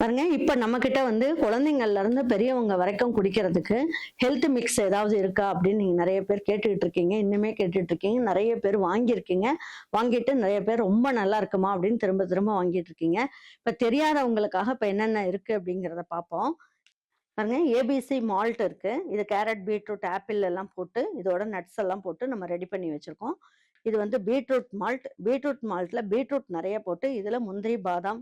பாருங்க, இப்ப நம்மகிட்ட குழந்தைங்கள்ல இருந்து பெரியவங்க வரைக்கும் குடிக்கிறதுக்கு ஹெல்த் மிக்ஸ் ஏதாவது இருக்கா அப்படின்னு நீங்க நிறைய பேர் கேட்டுட்டு இருக்கீங்க. இன்னுமே கேட்டுட்டு இருக்கீங்க. நிறைய பேர் வாங்கியிருக்கீங்க. வாங்கிட்டு நிறைய பேர் ரொம்ப நல்லா இருக்குமா அப்படின்னு திரும்ப திரும்ப வாங்கிட்டு இருக்கீங்க. இப்ப தெரியாதவங்களுக்காக இப்ப என்னென்ன இருக்கு அப்படிங்கிறத பார்ப்போம். பாருங்க, ஏபிசி மால்ட் இருக்கு. இது கேரட், பீட்ரூட், ஆப்பிள் எல்லாம் போட்டு இதோட நட்ஸ் எல்லாம் போட்டு நம்ம ரெடி பண்ணி வச்சிருக்கோம். இது பீட்ரூட் மால்ட். பீட்ரூட் மால்ட்ல பீட்ரூட் நிறைய போட்டு இதுல முந்திரி, பாதாம்,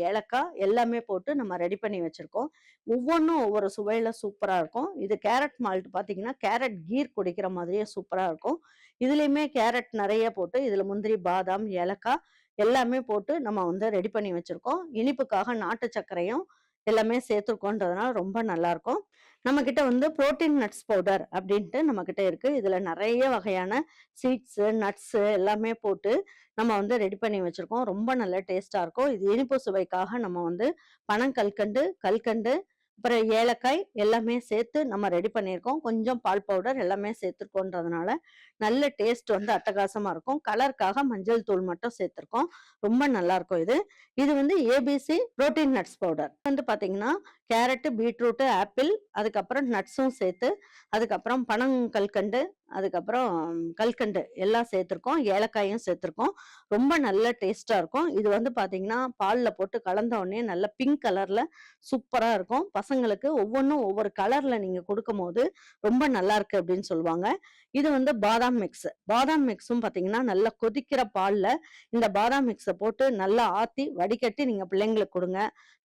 ஏலக்காய் எல்லாமே போட்டு நம்ம ரெடி பண்ணி வச்சிருக்கோம். ஒவ்வொன்றும் ஒவ்வொரு சுவையில சூப்பரா இருக்கும். இது கேரட் மால்ட் பாத்தீங்கன்னா கேரட் கீர் குடிக்கிற மாதிரியே சூப்பரா இருக்கும். இதுலயுமே கேரட் நிறைய போட்டு இதுல முந்திரி, பாதாம், ஏலக்காய் எல்லாமே போட்டு நம்ம ரெடி பண்ணி வச்சிருக்கோம். இனிப்புக்காக நாட்டு சர்க்கரையும் எல்லாமே சேர்த்துருக்கோன்றதுனால ரொம்ப நல்லா இருக்கும். நம்ம கிட்ட புரோட்டீன் நட்ஸ் பவுடர் அப்படின்ட்டு நம்ம கிட்ட இருக்கு. இதுல நிறைய வகையான சீட்ஸ், நட்ஸ் எல்லாமே போட்டு நம்ம ரெடி பண்ணி வச்சிருக்கோம். ரொம்ப நல்ல டேஸ்டா இருக்கும். இது இனிப்பு சுவைக்காக நம்ம பனங்கல்கண்டு, கல்கண்டு, அப்புறம் ஏலக்காய் எல்லாமே சேர்த்து நம்ம ரெடி பண்ணியிருக்கோம். கொஞ்சம் பால் பவுடர் எல்லாமே சேர்த்துருக்கோன்றதுனால நல்ல டேஸ்ட் அட்டகாசமா இருக்கும். கலருக்காக மஞ்சள் தூள் மட்டும் சேர்த்திருக்கோம். ரொம்ப நல்லா இருக்கும் இது. இது ஏபிசி புரோட்டீன் நட்ஸ் பவுடர். பாத்தீங்கன்னா கேரட், பீட்ரூட், ஆப்பிள், அதுக்கப்புறம் நட்ஸும் சேர்த்து, அதுக்கப்புறம் பனங்கல்கண்டு, அதுக்கப்புறம் கல்கண்டு எல்லாம் சேர்த்திருக்கோம். ஏலக்காயும் சேர்த்திருக்கோம். ரொம்ப நல்ல டேஸ்டா இருக்கும். இது பாத்தீங்கன்னா பால்ல போட்டு கலந்த உடனே நல்ல பிங்க் கலர்ல சூப்பரா இருக்கும். பசங்களுக்கு ஒவ்வொன்றும் ஒவ்வொரு கலர்ல நீங்க கொடுக்கும் போது ரொம்ப நல்லா இருக்கு அப்படின்னு சொல்லுவாங்க. இது பாதாம் மிக்ஸ். பாதாம் மிக்ஸும் பாத்தீங்கன்னா நல்லா கொதிக்கிற பால்ல இந்த பாதாம் மிக்ஸை போட்டு நல்லா ஆத்தி வடிகட்டி நீங்க பிள்ளைங்களுக்கு கொடுங்க.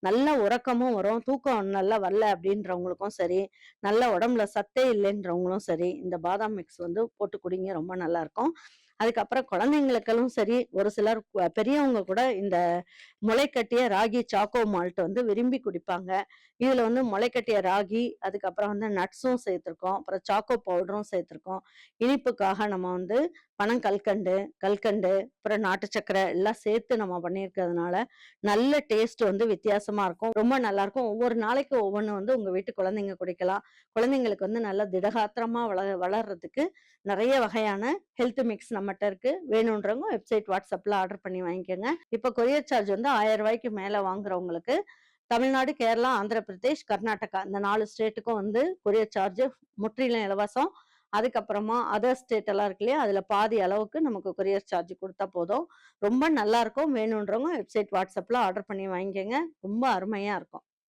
நல்ல உறக்கமும் வரும். தூக்கம் நல்லா வரல அப்படின்றவங்களுக்கும் சரி, நல்ல உடம்புல சத்தே இல்லைன்றவங்களும் சரி, இந்த பாதாம் மிக்ஸ் போட்டு குடிங்க. ரொம்ப நல்லா இருக்கும். அதுக்கப்புறம் குழந்தைங்களுக்கெல்லாம் சரி, ஒரு சிலர் பெரியவங்க கூட இந்த முளைக்கட்டிய ராகி சாக்கோ மால்ட் விரும்பி குடிப்பாங்க. இதுல முளைக்கட்டிய ராகி, அதுக்கப்புறம் நட்ஸும் சேர்த்திருக்கோம். அப்புறம் சாக்கோ பவுடரும் சேர்த்திருக்கோம். இனிப்புக்காக நம்ம பனங்கல்கண்டு, கல்கண்டு, அப்புறம் நாட்டு சர்க்கரை எல்லாம் சேர்த்து நம்ம பண்ணியிருக்கிறதுனால நல்ல டேஸ்ட் வித்தியாசமா இருக்கும். ரொம்ப நல்லா இருக்கும். ஒவ்வொரு நாளைக்கு ஒவ்வொன்று உங்க வீட்டு குழந்தைங்க குடிக்கலாம். குழந்தைங்களுக்கு நல்ல திடகாத்திரமா வளர்றதுக்கு நிறைய வகையான ஹெல்த் மிக்ஸ் நம்மகிட்ட இருக்கு. வேணுன்றவங்க வெப்சைட், வாட்ஸ்அப்ல ஆர்டர் பண்ணி வாங்கிக்கோங்க. இப்ப கொரியர் சார்ஜ் 1000 ரூபாய்க்கு மேல வாங்குறவங்களுக்கு தமிழ்நாடு, கேரளா, ஆந்திர பிரதேஷ், கர்நாடகா இந்த 4 ஸ்டேட்டுக்கும் கொரியர் சார்ஜ் முற்றிலும் இலவசம். அதுக்கப்புறமா அதர் ஸ்டேட் எல்லாம் இருக்கு இல்லையா, அதுல பாதி அளவுக்கு நமக்கு கொரியர் சார்ஜ் கொடுத்தா போதும். ரொம்ப நல்லா இருக்கும். வேணுன்றவங்க வெப்சைட், வாட்ஸ்அப்ல ஆர்டர் பண்ணி வாங்கிக்கோங்க. ரொம்ப அருமையா இருக்கும்.